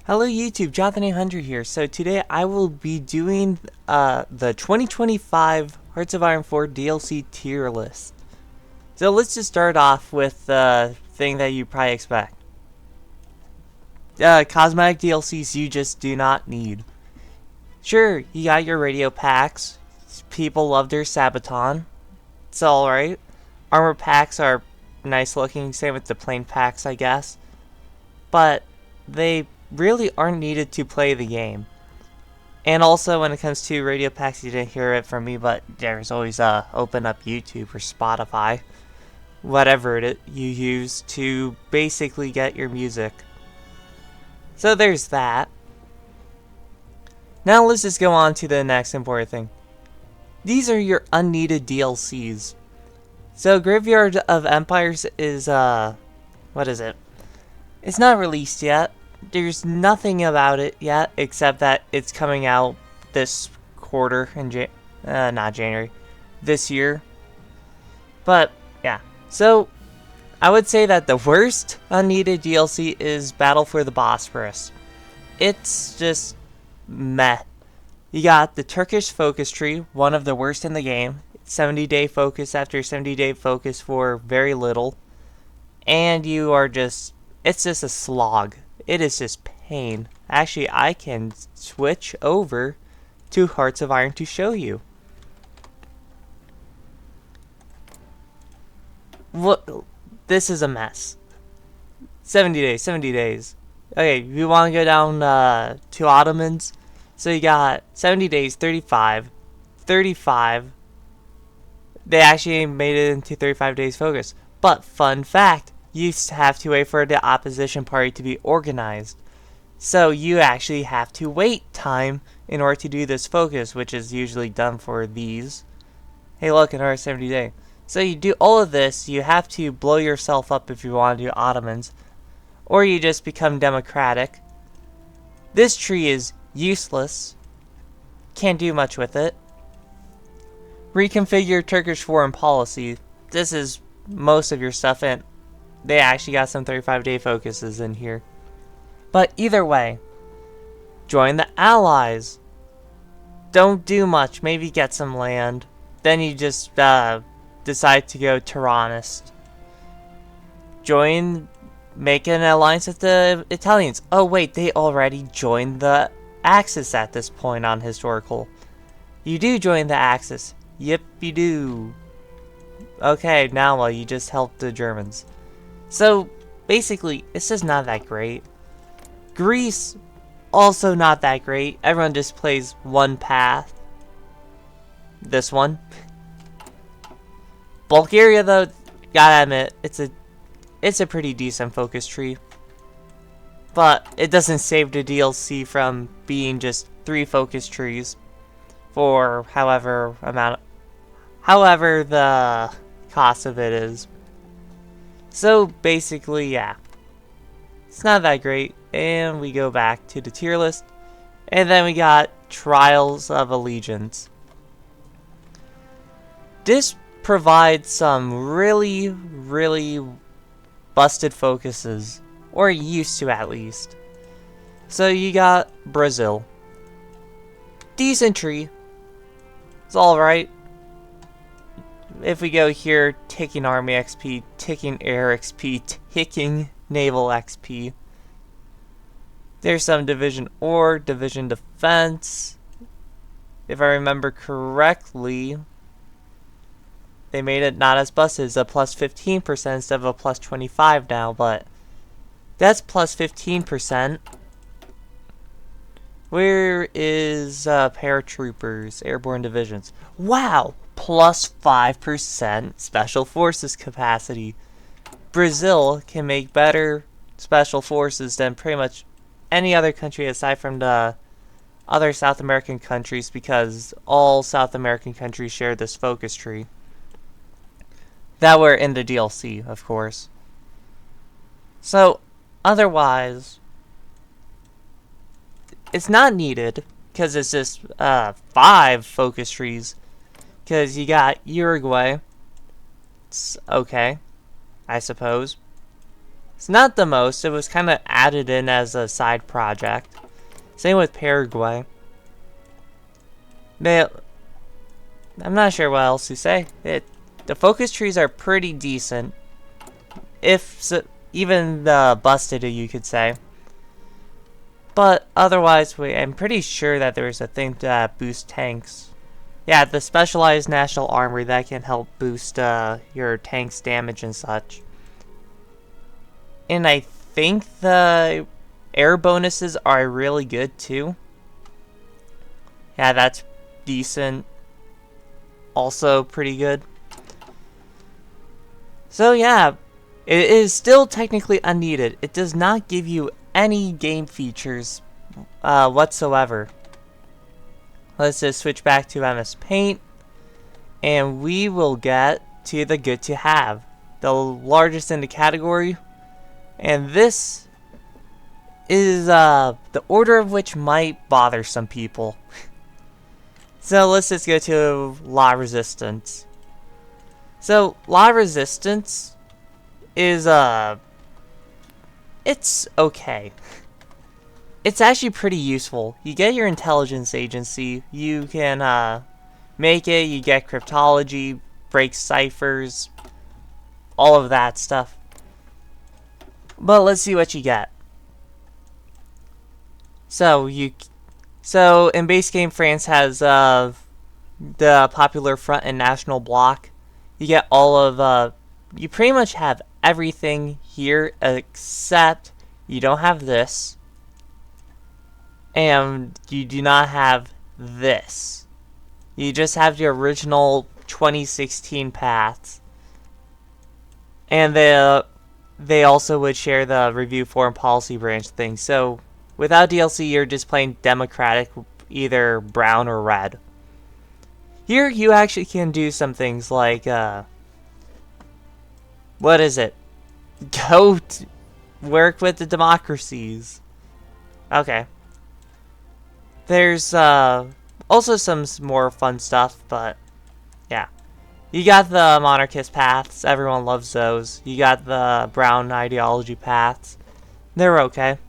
Hello YouTube, Jonathan800 here. So today I will be doing the 2025 Hearts of Iron 4 DLC tier list. So let's just start off with the thing that you probably expect. Cosmetic DLCs you just do not need. Sure, you got your radio packs. People love their Sabaton. It's alright. Armor packs are nice looking, same with the plain packs I guess. But they really aren't needed to play the game. And also when it comes to radio packs, you didn't hear it from me, but there's always open up YouTube or Spotify, whatever you use to basically get your music. So there's that. Now let's just go on to the next important thing. These are your unneeded DLCs. So Graveyard of Empires is what is it? It's not released yet. There's nothing about it yet except that it's coming out this quarter in not January, this year. But yeah, so I would say that the worst unneeded DLC is Battle for the Bosphorus. It's just meh. You got the Turkish focus tree, one of the worst in the game. 70-day focus after 70-day focus for very little, and you are just, it's just a slog. It is just pain. Actually, I can switch over to Hearts of Iron to show you. What? This is a mess. 70 days, 70 days. Okay, you want to go down to Ottomans? So you got 70 days, 35, 35. They actually made it into 35 days focus. But fun fact, you have to wait for the opposition party to be organized. So you actually have to wait time in order to do this focus, which is usually done for these. Hey look, another 70 day. So you do all of this, you have to blow yourself up if you want to do Ottomans. Or you just become democratic. This tree is useless. Can't do much with it. Reconfigure Turkish foreign policy. This is most of your stuff, and they actually got some 35-day focuses in here. But either way, join the Allies. Don't do much. Maybe get some land. Then you just decide to go Tyrannist. Make an alliance with the Italians. Oh wait, they already joined the Axis at this point on historical. You do join the Axis. Yep, you do. Okay, now well, you just helped the Germans. So, basically, it's just not that great. Greece, also not that great. Everyone just plays one path. This one. Bulgaria, though, gotta admit, it's a pretty decent focus tree. But it doesn't save the DLC from being just 3 focus trees for however the cost of it is. So basically, yeah, it's not that great. And we go back to the tier list, and then we got Trials of Allegiance. This provides some really busted focuses, or used to at least. So you got Brazil. Decent tree. It's alright. If we go here, taking army XP, taking air XP, taking naval XP. There's some division or division defense. If I remember correctly, they made it not as busted. It's a plus 15% instead of a plus 25 now, but that's plus 15%. Where is paratroopers, airborne divisions? Wow! Plus 5% special forces capacity. Brazil can make better special forces than pretty much any other country aside from the other South American countries, because all South American countries share this focus tree. That were in the DLC, of course. So, otherwise, it's not needed, because it's just 5 focus trees. Because you got Uruguay. It's okay, I suppose. It's not the most. It was kind of added in as a side project. Same with Paraguay. I'm not sure what else to say. The focus trees are pretty decent. If so, even busted, you could say. But otherwise, I'm pretty sure that there's a thing that boosts tanks. Yeah, the specialized national armor that can help boost your tank's damage and such. And I think the air bonuses are really good too. Yeah, that's decent. Also pretty good. So yeah, it is still technically unneeded. It does not give you any game features whatsoever. Let's just switch back to MS Paint, and we will get to the good to have, the largest in the category, and this is the order of which might bother some people. So let's just go to La Résistance. So La Résistance is it's okay. It's actually pretty useful. You get your intelligence agency, you can make it, you get cryptology, break ciphers, all of that stuff. But let's see what you get. So in base game, France has the Popular Front and National Bloc. You get all of you pretty much have everything here except you don't have this, and you do not have this. You just have the original 2016 paths, and they also would share the review foreign policy branch thing. So without DLC, you're just playing democratic, either brown or red. Here you actually can do some things like what is it? Work with the democracies. Okay. There's also some more fun stuff, but yeah. You got the monarchist paths. Everyone loves those. You got the brown ideology paths. They're okay.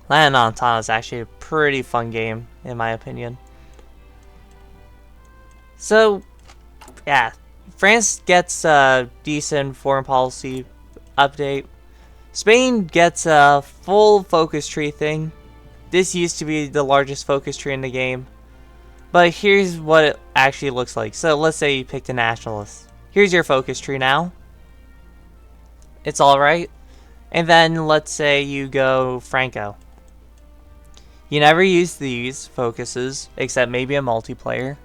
Land Entente is actually a pretty fun game, in my opinion. So, yeah. France gets a decent foreign policy update. Spain gets a full focus tree thing. This used to be the largest focus tree in the game. But here's what it actually looks like. So let's say you picked a nationalist. Here's your focus tree now. It's alright. And then let's say you go Franco. You never use these focuses, except maybe a multiplayer.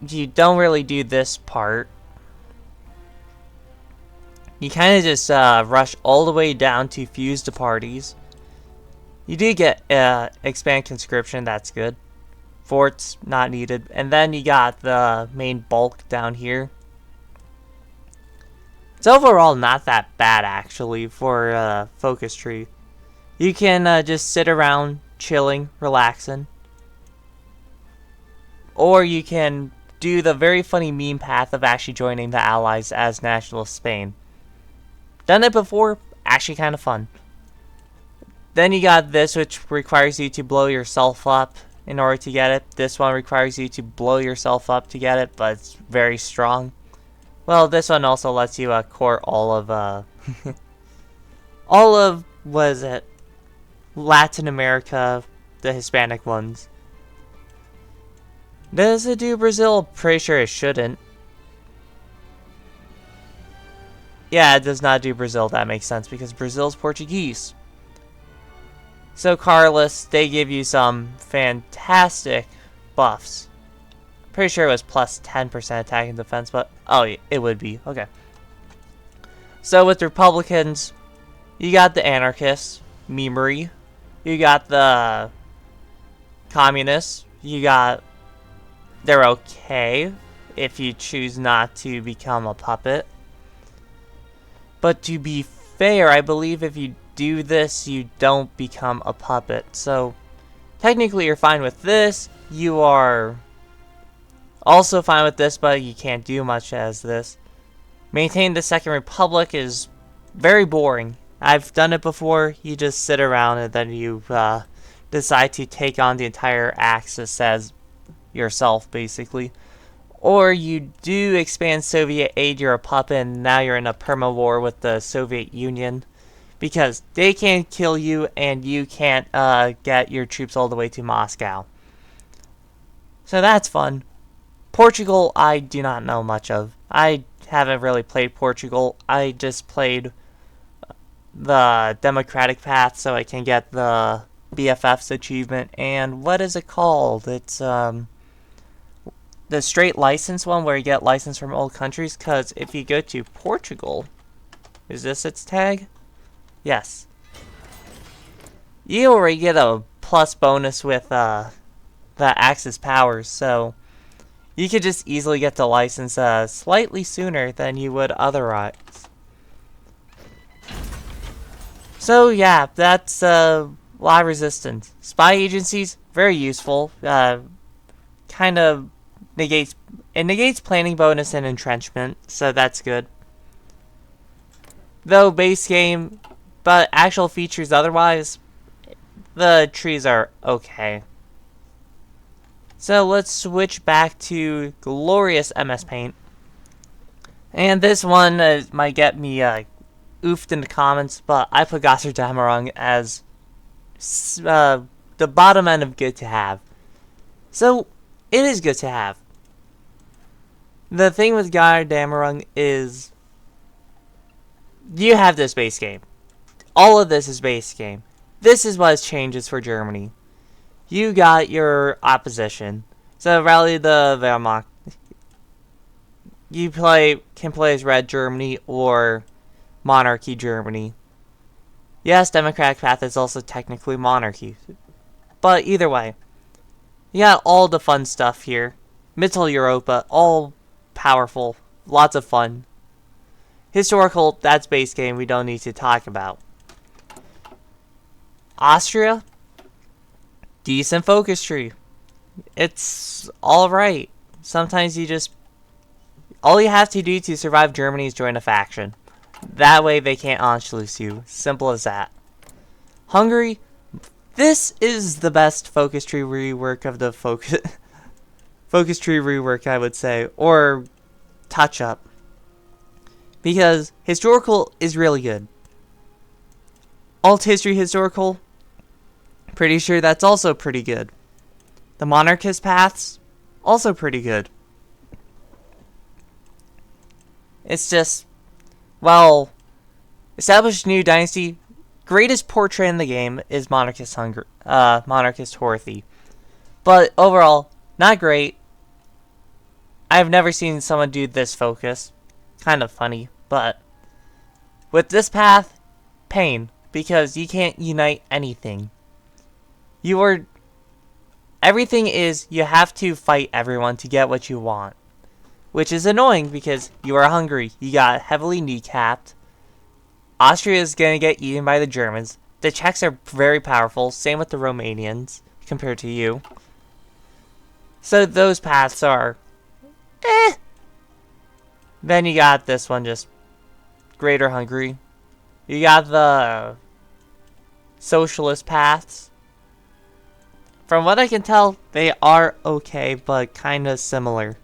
You don't really do this part. You kind of just rush all the way down to fuse the parties. You do get expand conscription, that's good. Forts, not needed. And then you got the main bulk down here. It's overall not that bad, actually, for focus tree. You can just sit around, chilling, relaxing. Or you can do the very funny meme path of actually joining the Allies as Nationalist Spain. Done it before, actually kind of fun. Then you got this, which requires you to blow yourself up in order to get it. This one requires you to blow yourself up to get it, but it's very strong. Well, this one also lets you court all of what is it? Latin America, the Hispanic ones. Does it do Brazil? Pretty sure it shouldn't. Yeah, it does not do Brazil. That makes sense because Brazil's Portuguese. So Carlos, they give you some fantastic buffs. Pretty sure it was plus 10% attack and defense, but oh, it would be. Okay. So with the Republicans, you got the anarchists, memery. You got the communists. You got... They're okay if you choose not to become a puppet. But to be fair, I believe if you do this, you don't become a puppet. So, technically you're fine with this. You are also fine with this, but you can't do much as this. Maintain the Second Republic is very boring. I've done it before. You just sit around and then you decide to take on the entire Axis as yourself, basically. Or you do expand Soviet aid, you're a puppet, and now you're in a perma-war with the Soviet Union. Because they can't kill you, and you can't get your troops all the way to Moscow. So that's fun. Portugal, I do not know much of. I haven't really played Portugal. I just played the democratic path so I can get the BFF's achievement. And what is it called? It's the straight license one where you get license from old countries. Because if you go to Portugal, is this its tag? Yes. You already get a plus bonus with the Axis powers, so you could just easily get the license slightly sooner than you would otherwise. So yeah, that's live resistance. Spy agencies, very useful. Kind of negates planning bonus and entrenchment, so that's good. Though base game, but actual features otherwise, the trees are okay. So let's switch back to glorious MS Paint. And this one might get me oofed in the comments, but I put Götterdämmerung as the bottom end of good to have. So it is good to have. The thing with Götterdämmerung is you have this base game. All of this is base game. This is what changes for Germany. You got your opposition. So rally the Wehrmacht. You can play as Red Germany or Monarchy Germany. Yes, Democratic Path is also technically monarchy. But either way, you got all the fun stuff here. Mittel Europa, all powerful, lots of fun. Historical, that's base game, we don't need to talk about. Austria, decent focus tree. It's alright. Sometimes all you have to do to survive Germany is join a faction. That way they can't Anschluss you. Simple as that. Hungary, this is the best focus tree rework of the focus tree rework, I would say, or touch up. Because historical is really good. Alt history historical, pretty sure that's also pretty good. The monarchist paths, also pretty good. It's just, well, established new dynasty. Greatest portrait in the game is monarchist Horthy, but overall, not great. I've never seen someone do this focus. Kind of funny, but with this path, pain, because you can't unite anything. Everything is, you have to fight everyone to get what you want. Which is annoying because you are Hungary. You got heavily kneecapped. Austria is going to get eaten by the Germans. The Czechs are very powerful. Same with the Romanians compared to you. So those paths are eh. Then you got this one, just Greater Hungary. You got the socialist paths. From what I can tell, they are okay, but kind of similar.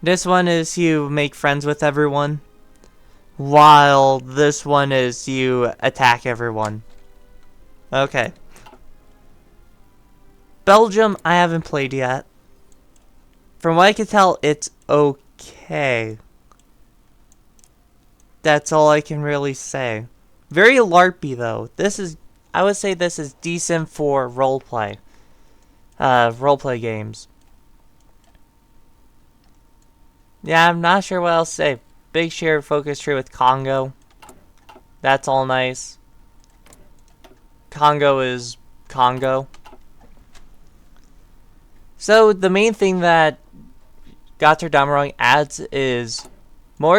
This one is you make friends with everyone, while this one is you attack everyone. Okay. Belgium, I haven't played yet. From what I can tell, it's okay. That's all I can really say. Very LARPy though. I would say this is decent for roleplay. Roleplay games. Yeah, I'm not sure what else to say. Big shared focus tree with Congo. That's all nice. Congo is Congo. So the main thing that Götterdämmerung adds is more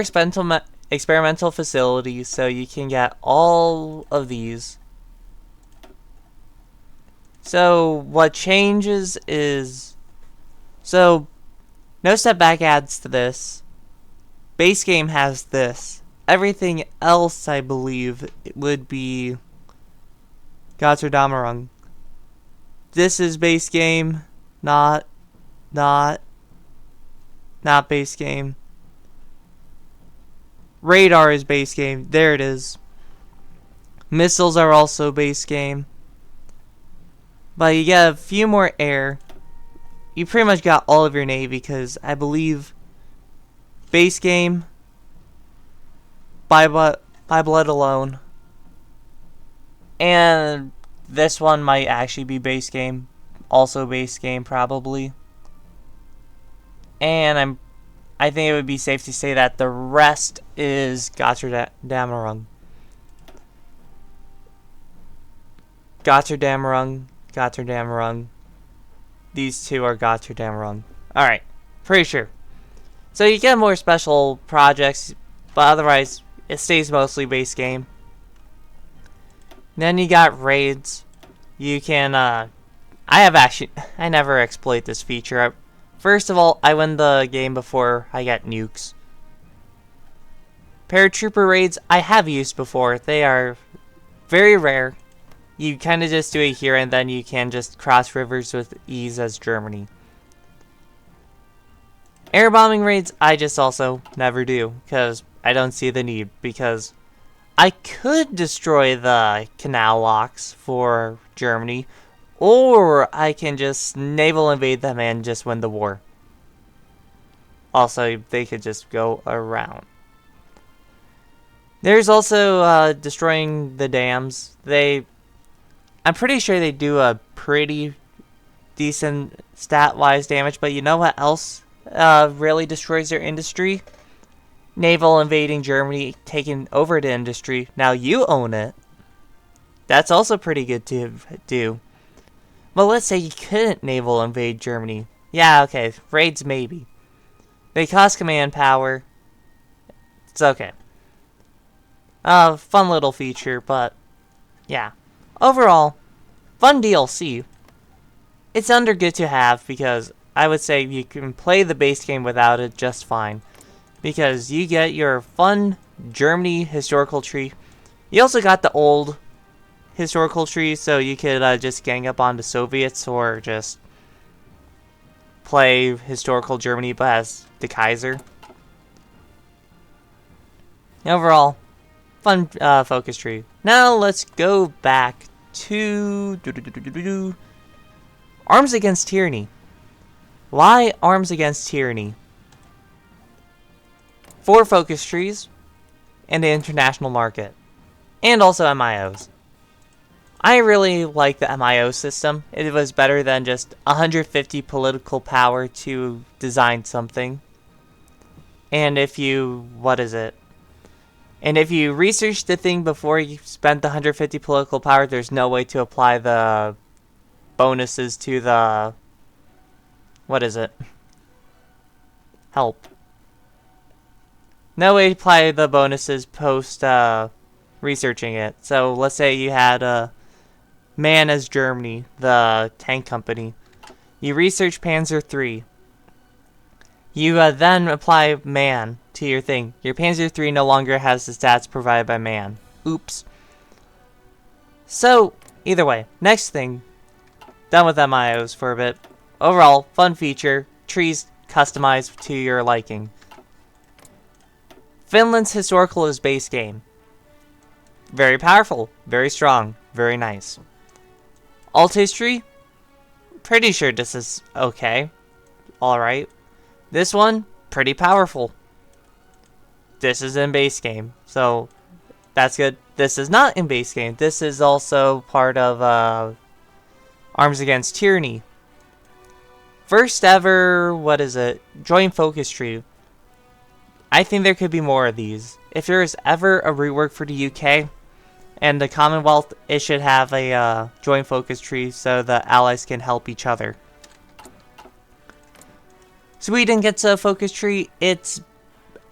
experimental facilities, so you can get all of these. So what changes is, so no step back adds to this. base game has this. Everything else, I believe, it would be Götterdämmerung. This is base game, not base game. Radar is base game. There it is. Missiles are also base game. But you get a few more air. You pretty much got all of your navy because I believe base game by blood alone. And this one might actually be base game. Also base game probably. And I think it would be safe to say that the rest is Götterdämmerung. Götterdämmerung. These two are Götterdämmerung. Alright, pretty sure. So you get more special projects, but otherwise it stays mostly base game. Then you got raids. You can, I never exploit this feature. First of all, I win the game before I get nukes. Paratrooper raids, I have used before. They are very rare. You kind of just do it here and then you can just cross rivers with ease as Germany. Air bombing raids, I just also never do because I don't see the need, because I could destroy the canal locks for Germany, or I can just naval invade them and just win the war. Also, they could just go around. There's also destroying the dams. I'm pretty sure they do a pretty decent stat-wise damage, but you know what else really destroys their industry? Naval invading Germany, taking over the industry. Now you own it. That's also pretty good to do. But let's say you couldn't naval invade Germany. Yeah, okay, raids maybe. They cost command power. It's okay. Fun little feature, but yeah. Overall, fun DLC. It's under good to have because I would say you can play the base game without it just fine. Because you get your fun Germany historical tree. You also got the old historical tree, so you could just gang up on the Soviets or just play historical Germany but as the Kaiser. Overall, fun focus tree. Now let's go back to Arms Against Tyranny. Why Arms Against Tyranny? 4 focus trees and the international market, and also MIOs. I really like the MIO system. It was better than just 150 political power to design something. And if you research the thing before you spent the 150 political power, there's no way to apply the bonuses to the help. No way to apply the bonuses post researching it. So let's say you had MAN as Germany, the tank company. You research Panzer III. You then apply MAN to your thing. Your Panzer III no longer has the stats provided by MAN. Oops. So, either way, next thing. Done with MIOs for a bit. Overall, fun feature. Trees customized to your liking. Finland's historical is base game. Very powerful, very strong, very nice. Alt history? Pretty sure this is okay. Alright. This one, pretty powerful. This is in base game, so that's good. This is not in base game. This is also part of Arms Against Tyranny. First ever, joint focus tree. I think there could be more of these. If there is ever a rework for the UK and the Commonwealth, it should have a joint focus tree so the allies can help each other. Sweden gets a focus tree. It's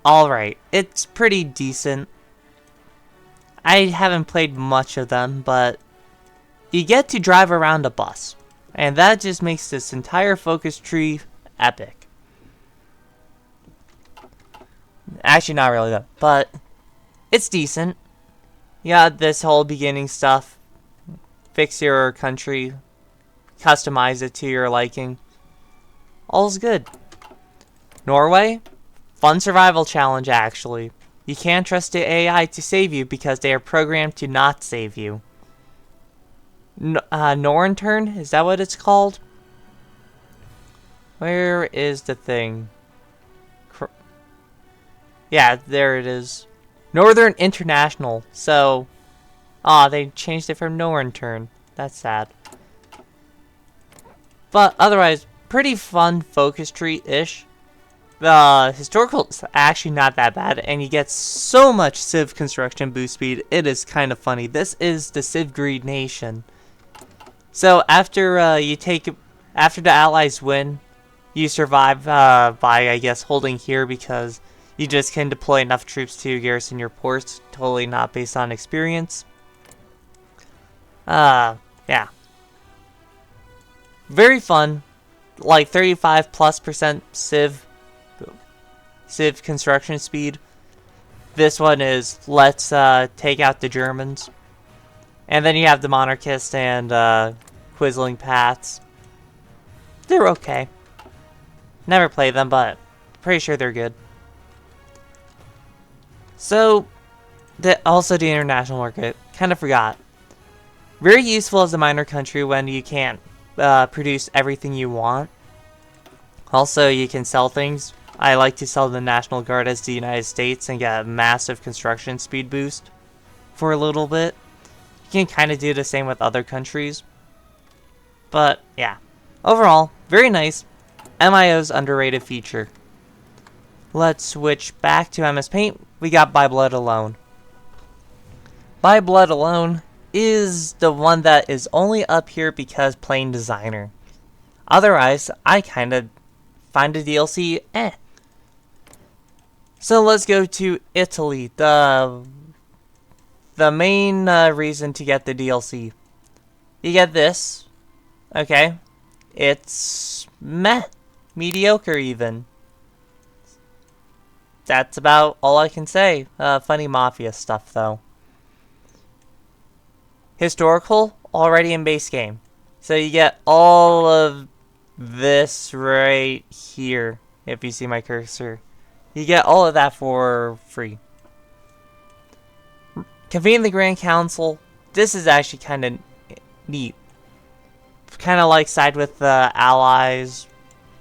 alright. It's pretty decent. I haven't played much of them, but you get to drive around a bus. And that just makes this entire focus tree epic. Actually, not really though, but it's decent. You got this whole beginning stuff. Fix your country, customize it to your liking. All's good. Norway, fun survival challenge actually. You can't trust the AI to save you because they are programmed to not save you. Norintern, is that what it's called? Where is the thing? Yeah, there it is. Northern International. So, they changed it from Norintern. That's sad. But otherwise, pretty fun focus tree-ish. The historical is actually not that bad, and you get so much civ construction boost speed. It is kind of funny. This is the Civ Greed Nation. So after after the Allies win, you survive by, I guess, holding here because you just can deploy enough troops to garrison your ports. Totally not based on experience. Yeah. Very fun. Like 35+% civ construction speed. This one is let's take out the Germans. And then you have the monarchists and Quisling Paths. They're okay. Never played them, but pretty sure they're good. So, also the international market. Kind of forgot. Very useful as a minor country when you can't produce everything you want. Also, you can sell things. I like to sell the National Guard as the United States and get a massive construction speed boost for a little bit. You can kind of do the same with other countries. But, yeah. Overall, very nice. MIO's underrated feature. Let's switch back to MS Paint. We got By Blood Alone. By Blood Alone is the one that is only up here because plain designer. Otherwise, I kind of find the DLC eh. So let's go to Italy. The main reason to get the DLC. You get this. Okay. It's meh. Mediocre even. That's about all I can say. Funny mafia stuff though. Historical, already in base game. So you get all of this right here. If you see my cursor. You get all of that for free. Convene the Grand Council. This is actually kind of neat. Kind of like side with the Allies.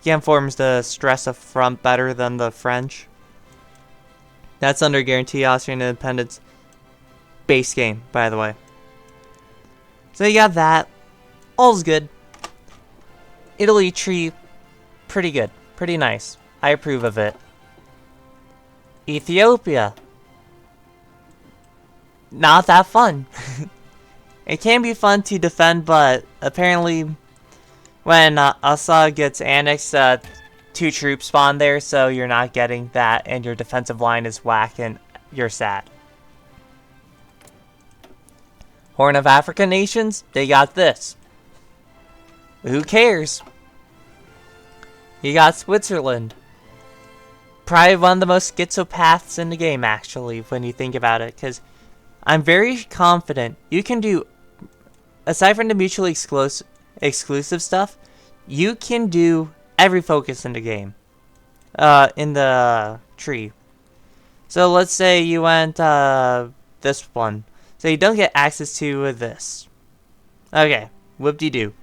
Again, forms the stress of front better than the French. That's under guarantee Austrian independence. Base game, by the way. So you got that. All's good. Italy tree, pretty good. Pretty nice. I approve of it. Ethiopia. Not that fun. It can be fun to defend, but apparently when Asa gets annexed, 2 troops spawn there, so you're not getting that, and your defensive line is whack, and you're sad. Horn of Africa nations, they got this. Who cares? You got Switzerland. Probably one of the most schizopaths in the game, actually, when you think about it, because I'm very confident you can do, aside from the mutually exclusive stuff, you can do every focus in the game, in the tree. So let's say you went this one. So you don't get access to this. Okay, whoop-de-doo.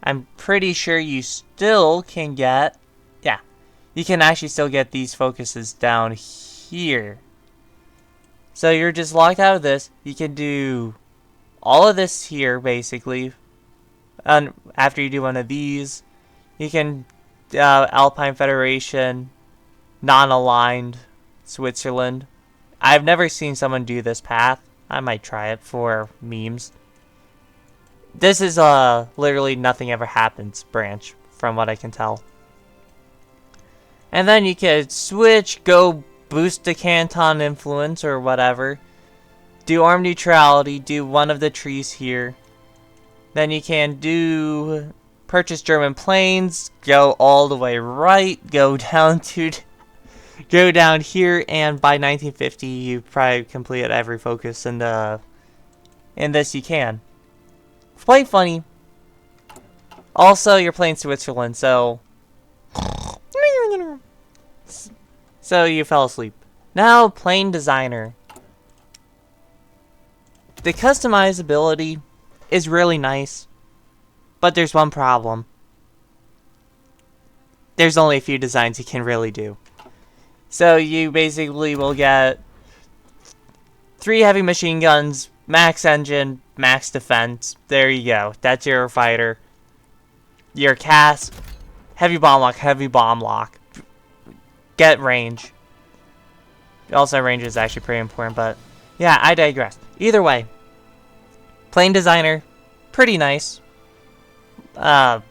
I'm pretty sure you still can get, yeah, you can actually still get these focuses down here. So you're just locked out of this. You can do all of this here, basically. And after you do one of these, you can Alpine Federation, non-aligned Switzerland. I've never seen someone do this path. I might try it for memes. This is literally nothing ever happens branch, from what I can tell. And then you can switch, go boost the Canton influence or whatever. Do armed neutrality, do one of the trees here. Then you can do purchase German planes, go all the way right, go down to go down here, and by 1950, you probably completed every focus in this you can. It's quite funny. Also, you're playing Switzerland, so you fell asleep. Now, Plane Designer. The customizability is really nice, but there's one problem. There's only a few designs you can really do. So you basically will get 3 heavy machine guns, max engine, max defense. There you go. That's your fighter. Your cast, heavy bomb lock. Get range. Also, range is actually pretty important, but yeah, I digress. Either way, Plane Designer, pretty nice. The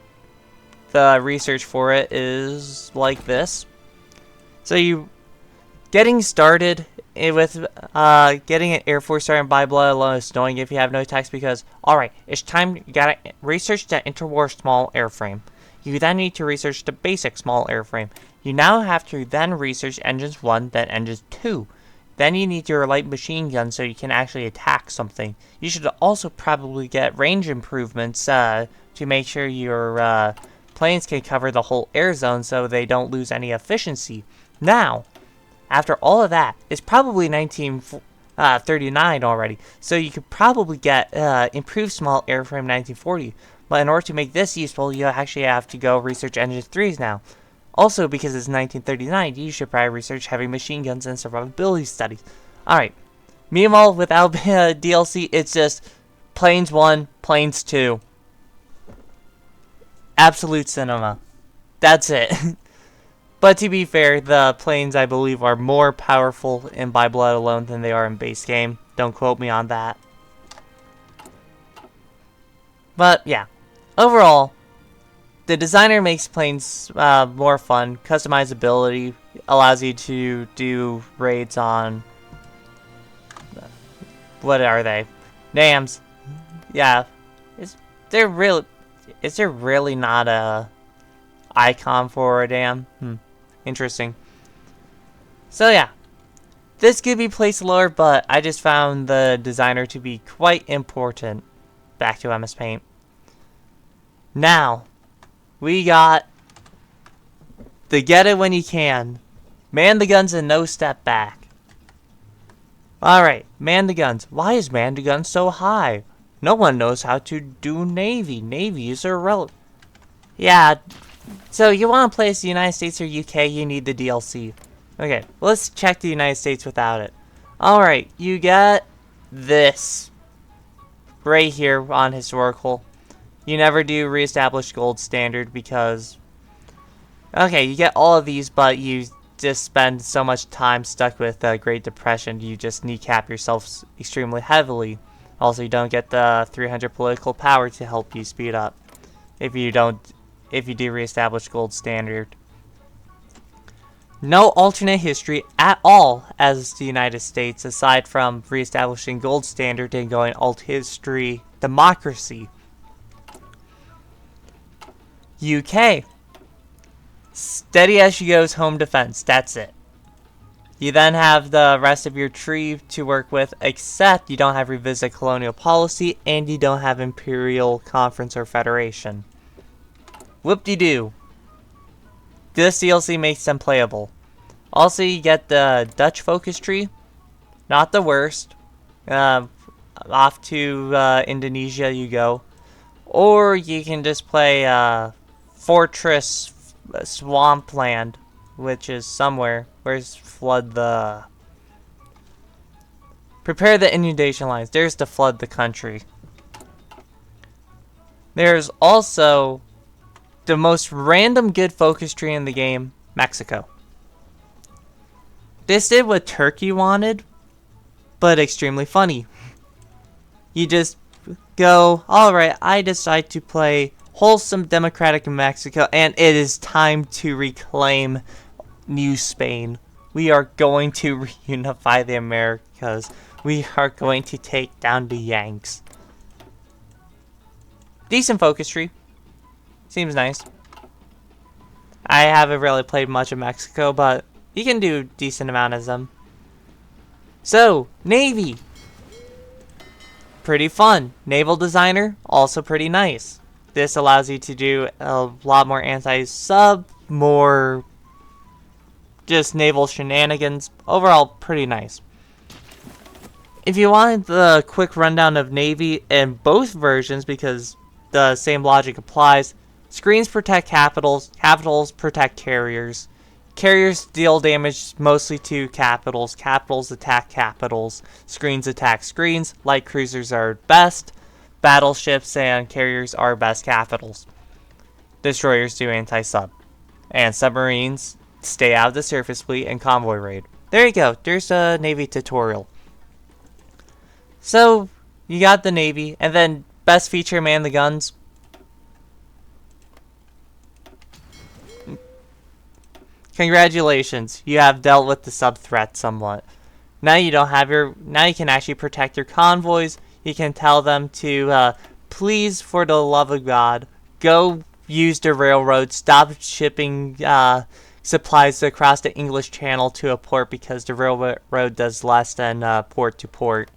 research for it is like this. So you getting started with getting an Air Force started by blood alone is annoying if you have no text because, alright, it's time you gotta research the interwar small airframe. You then need to research the basic small airframe. You now have to then research engines 1, then engines 2. Then you need your light machine gun so you can actually attack something. You should also probably get range improvements to make sure your planes can cover the whole air zone so they don't lose any efficiency. Now, after all of that, it's probably 1939 already, so you could probably get improved small airframe 1940. But in order to make this useful, you actually have to go research engine 3s now. Also, because it's 1939, you should probably research heavy machine guns and survivability studies. Alright, meanwhile, without DLC, it's just planes 1, planes 2. Absolute cinema. That's it. But to be fair, the planes, I believe, are more powerful in By Blood Alone than they are in base game. Don't quote me on that. But, yeah. Overall, the designer makes planes more fun. Customizability allows you to do raids on... What are they? Dams. Yeah. Is there really not a icon for a dam? Interesting. So yeah, this could be placed lower, but I just found the designer to be quite important. Back to MS Paint. Now, we got the get it when you can. Man the guns and no step back. Alright, man the guns. Why is man the guns so high? No one knows how to do Navy. Navy is irrelevant. Yeah. So you want to play as the United States or UK, you need the DLC. Okay, let's check the United States without it. Alright, you got this. Right here on historical. You never do reestablish gold standard because... Okay, you get all of these, but you just spend so much time stuck with the Great Depression, you just kneecap yourself extremely heavily. Also, you don't get the 300 political power to help you speed up. If you do reestablish gold standard. No alternate history at all as the United States, aside from reestablishing gold standard and going alt history democracy. UK. Steady as she goes, home defense. That's it. You then have the rest of your tree to work with, except you don't have revisit colonial policy and you don't have imperial conference or federation. Whoop-de-doo. This DLC makes them playable. Also, you get the Dutch focus tree. Not the worst. Off to Indonesia you go. Or you can just play Fortress Swampland, which is somewhere. Where's flood the... Prepare the inundation lines. There's to flood the country. There's also the most random good focus tree in the game, Mexico. This did what Turkey wanted, but extremely funny. You just go, alright, I decide to play wholesome democratic Mexico, and it is time to reclaim New Spain. We are going to reunify the Americas. We are going to take down the Yanks. Decent focus tree. Seems nice. I haven't really played much of Mexico, but You can do a decent amount of them. So, Navy. Pretty fun. Naval designer, also pretty nice. This allows you to do a lot more anti-sub, more just naval shenanigans. Overall, pretty nice. If you wanted the quick rundown of Navy in both versions, because the same logic applies, screens protect capitals, capitals protect carriers. Carriers deal damage mostly to capitals, capitals attack capitals, screens attack screens, light cruisers are best, battleships and carriers are best capitals. Destroyers do anti-sub. And submarines stay out of the surface fleet and convoy raid. There you go, there's a Navy tutorial. So, you got the Navy, and then best feature, man the guns. Congratulations, you have dealt with the sub threat somewhat. Now you don't have now you can actually protect your convoys. You can tell them to, please, for the love of God, go use the railroad, stop shipping, supplies across the English Channel to a port because the railroad does less than, port to port.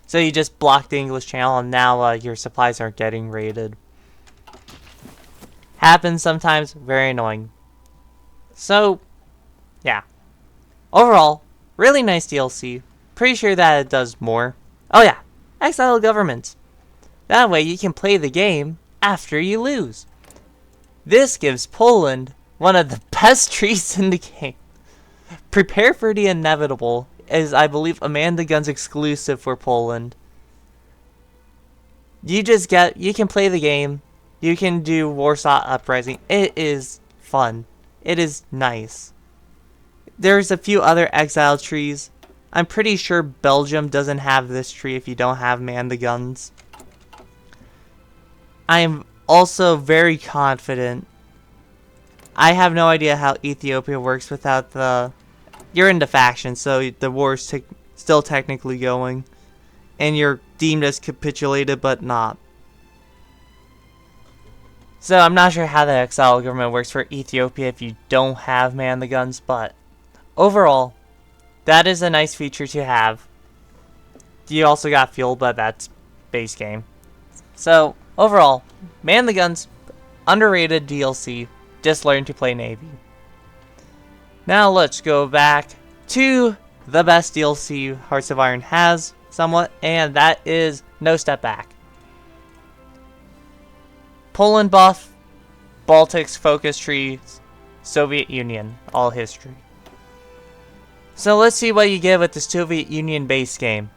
So you just block the English Channel and now your supplies aren't getting raided. Happens sometimes, very annoying. So, yeah. Overall, really nice DLC. Pretty sure that it does more. Oh yeah, exile governments. That way you can play the game after you lose. This gives Poland one of the best treats in the game. Prepare for the inevitable is, I believe, a Man the Guns exclusive for Poland. You can play the game. You can do Warsaw Uprising. It is fun. It is nice. There's a few other exile trees. I'm pretty sure Belgium doesn't have this tree if you don't have Man the Guns. I am also very confident. I have no idea how Ethiopia works without the... You're in the faction, so the war's still technically going. And you're deemed as capitulated, but not. So I'm not sure how the exile government works for Ethiopia if you don't have Man the Guns, but overall, that is a nice feature to have. You also got fuel, but that's base game. So overall, Man the Guns, underrated DLC. Just learn to play Navy. Now let's go back to the best DLC Hearts of Iron has, somewhat, and that is No Step Back. Poland buff, Baltics focus trees, Soviet Union, all history. So let's see what you get with the Soviet Union base game.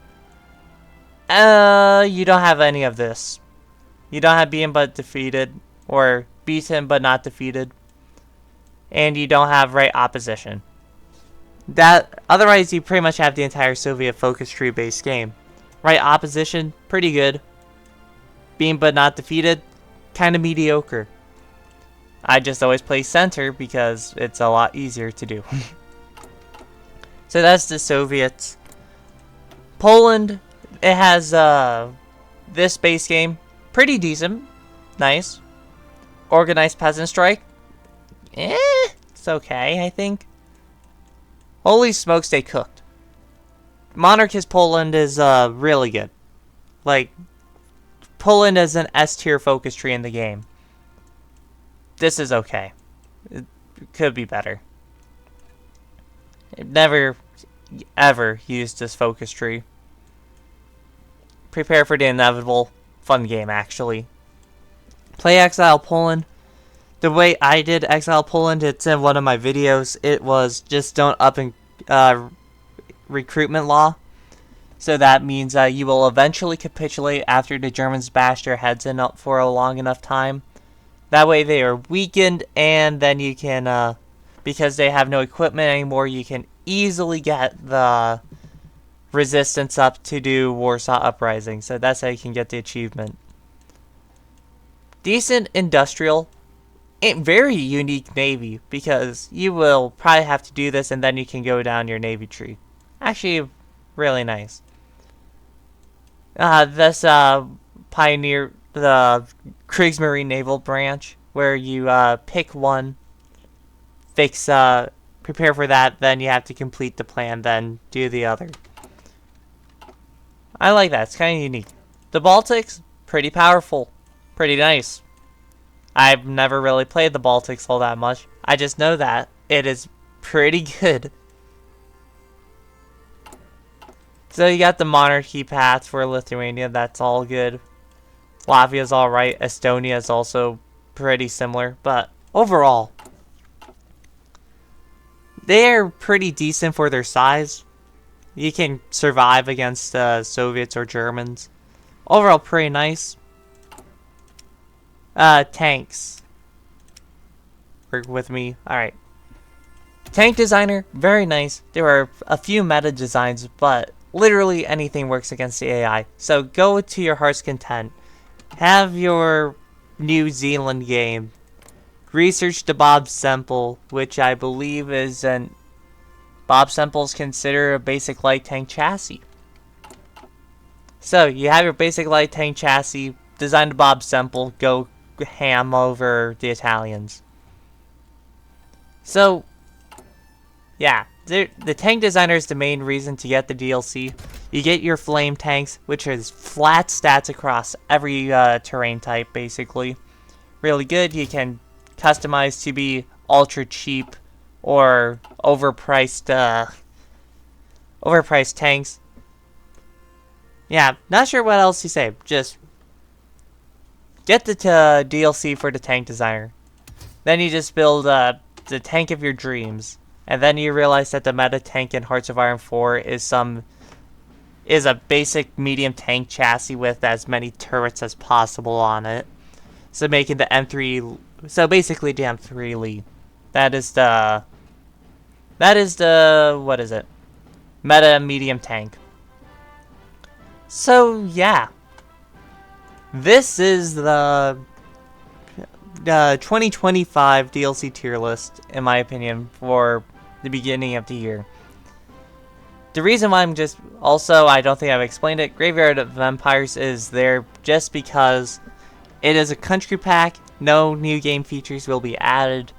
You don't have any of this. You don't have beaten but defeated, or beaten but not defeated. And you don't have right opposition. Otherwise, you pretty much have the entire Soviet focus tree based game. Right opposition, pretty good. Beaten but not defeated, kind of mediocre. I just always play center because it's a lot easier to do. So that's the Soviets. Poland, it has this base game, pretty decent, nice. Organized peasant strike. It's okay, I think. Holy smokes, they cooked. Monarchist Poland is really good. Like, Poland is an S tier focus tree in the game. This is okay. It could be better. I've never ever used this focus tree. Prepare for the inevitable. Fun game, actually. Play Exile Poland. The way I did Exile Poland, it's in one of my videos. It was just don't up in recruitment law. So that means you will eventually capitulate after the Germans bash their heads in up for a long enough time. That way they are weakened, and then you can, because they have no equipment anymore, you can easily get the resistance up to do Warsaw Uprising. So that's how you can get the achievement. Decent industrial. Very unique navy, because you will probably have to do this and then you can go down your navy tree. Actually, really nice. This pioneer the Kriegsmarine naval branch, where you pick one, fix prepare for that, then you have to complete the plan, then do the other. I like that. It's kind of unique. The Baltics, pretty powerful. Pretty nice. I've never really played the Baltics all that much. I just know that it is pretty good. So you got the monarchy paths for Lithuania. That's all good. Latvia's alright. Estonia is also pretty similar. But overall, they're pretty decent for their size. You can survive against Soviets or Germans. Overall, pretty nice. Tanks. Work with me. Alright. Tank designer, very nice. There are a few meta designs, but literally anything works against the AI. So go to your heart's content. Have your New Zealand game. Research the Bob Semple, which I believe is an... Bob Semple's considered a basic light tank chassis. So you have your basic light tank chassis, designed to Bob Semple, go ham over the Italians. So, yeah, the tank designer is the main reason to get the DLC. You get your flame tanks, which is flat stats across every terrain type, basically. Really good. You can customize to be ultra cheap or overpriced tanks. Yeah, not sure what else to say. Just get the DLC for the tank designer. Then you just build the tank of your dreams. And then you realize that the meta tank in Hearts of Iron 4 is a basic medium tank chassis with as many turrets as possible on it. So making the M3... So basically the M3 Lee. That is the... What is it? Meta medium tank. So, yeah. This is the 2025 DLC tier list, in my opinion, for the beginning of the year. The reason why I don't think I've explained it, Graveyard of Empires is there just because it is a country pack. No new game features will be added.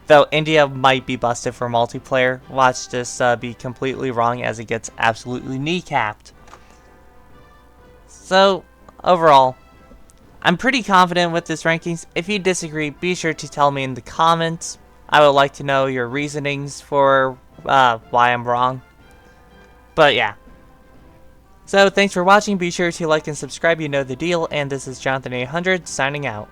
Though India might be busted for multiplayer. Watch this be completely wrong as it gets absolutely kneecapped. So, overall, I'm pretty confident with this rankings. If you disagree, be sure to tell me in the comments. I would like to know your reasonings for why I'm wrong. But yeah. So, thanks for watching. Be sure to like and subscribe. You know the deal. And this is Jonathan800 signing out.